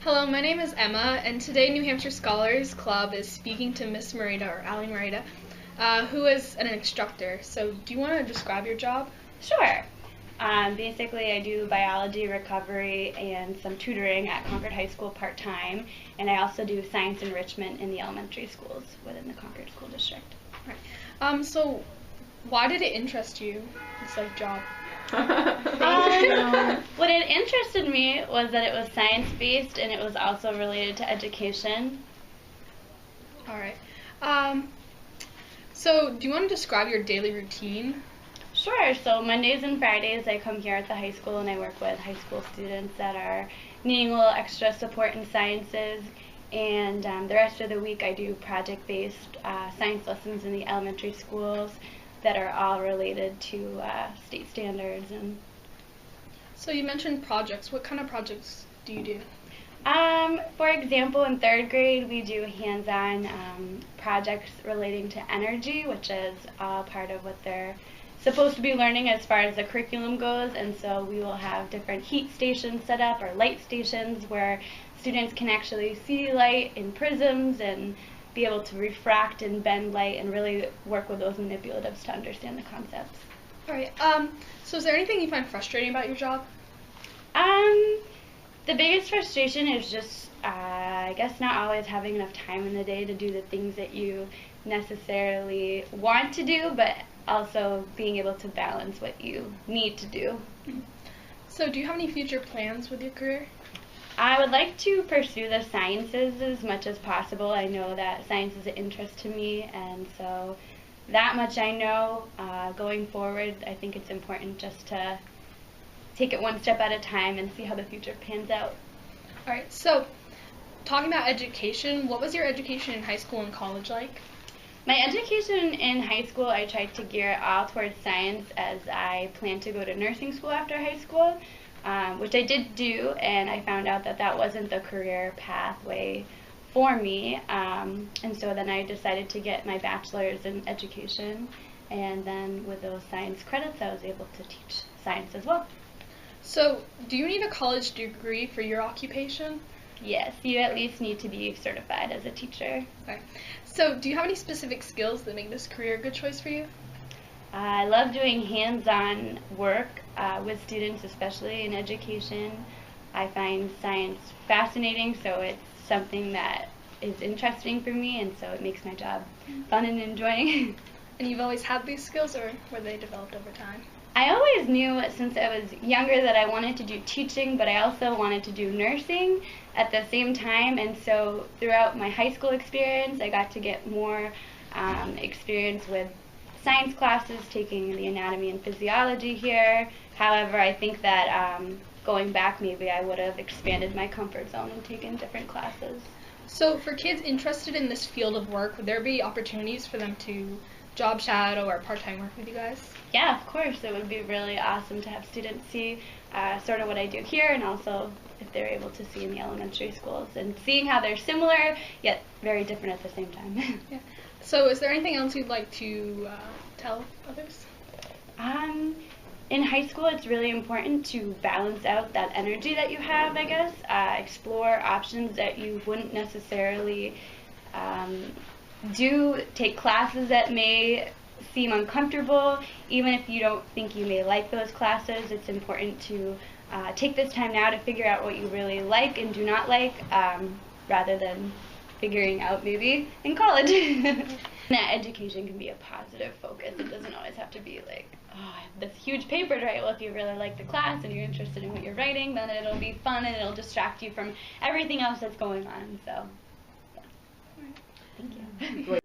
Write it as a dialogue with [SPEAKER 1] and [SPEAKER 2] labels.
[SPEAKER 1] Hello, my name is Emma, and today New Hampshire Scholars Club is speaking to Miss Murayda, or Ally Murayda, who is an instructor. So do you want to describe your job?
[SPEAKER 2] Sure. Basically, I do biology recovery and some tutoring at Concord High School part-time, and I also do science enrichment in the elementary schools within the Concord School District.
[SPEAKER 1] Right. So why did it interest you, this job?
[SPEAKER 2] What it interested me was that it was science-based and it was also related to education.
[SPEAKER 1] All right. So do you want to describe your daily routine?
[SPEAKER 2] Sure. So Mondays and Fridays I come here at the high school and I work with high school students that are needing a little extra support in sciences, and the rest of the week I do project-based science lessons in the elementary schools that are all related to state standards. And
[SPEAKER 1] so you mentioned projects. What kind of projects do you do?
[SPEAKER 2] For example, in 3rd grade we do hands-on projects relating to energy, which is all part of what they're supposed to be learning as far as the curriculum goes, and so we will have different heat stations set up, or light stations, where students can actually see light in prisms and be able to refract and bend light and really work with those manipulatives to understand the concepts.
[SPEAKER 1] All right. So is there anything you find frustrating about your job?
[SPEAKER 2] The biggest frustration is just, I guess, not always having enough time in the day to do the things that you necessarily want to do, but also being able to balance what you need to do.
[SPEAKER 1] So do you have any future plans with your career?
[SPEAKER 2] I would like to pursue the sciences as much as possible. I know that science is an interest to me, and so that much I know. Going forward, I think it's important just to take it one step at a time and see how the future pans out.
[SPEAKER 1] All right, so talking about education, what was your education in high school and college like?
[SPEAKER 2] My education in high school, I tried to gear it all towards science, as I planned to go to nursing school after high school, which I did do, and I found out that that wasn't the career pathway for me, and so then I decided to get my bachelor's in education, and then with those science credits I was able to teach science as well.
[SPEAKER 1] So do you need a college degree for your occupation?
[SPEAKER 2] Yes, you at least need to be certified as a teacher.
[SPEAKER 1] Okay. So do you have any specific skills that make this career a good choice for you?
[SPEAKER 2] I love doing hands-on work with students, especially in education. I find science fascinating, so it's something that is interesting for me, and so it makes my job fun and enjoying.
[SPEAKER 1] And you've always had these skills, or were they developed over time?
[SPEAKER 2] I always knew since I was younger that I wanted to do teaching, but I also wanted to do nursing at the same time, and so throughout my high school experience I got to get more experience with science classes, taking the anatomy and physiology here. However, I think that going back, maybe I would have expanded my comfort zone and taken different classes.
[SPEAKER 1] So for kids interested in this field of work, would there be opportunities for them to job shadow or part-time work with you guys?
[SPEAKER 2] Yeah, of course. It would be really awesome to have students see sort of what I do here, and also if they're able to see in the elementary schools, and seeing how they're similar yet very different at the same time.
[SPEAKER 1] Yeah. So is there anything else you'd like to tell others?
[SPEAKER 2] In high school, it's really important to balance out that energy that you have, I guess. Explore options that you wouldn't necessarily take classes that may seem uncomfortable. Even if you don't think you may like those classes, it's important to take this time now to figure out what you really like and do not like, rather than figuring out maybe in college. That education can be a positive focus. It doesn't always have to be like, oh, I have this huge paper to write. Well, if you really like the class and you're interested in what you're writing, then it'll be fun and it'll distract you from everything else that's going on. So, yeah. Thank you.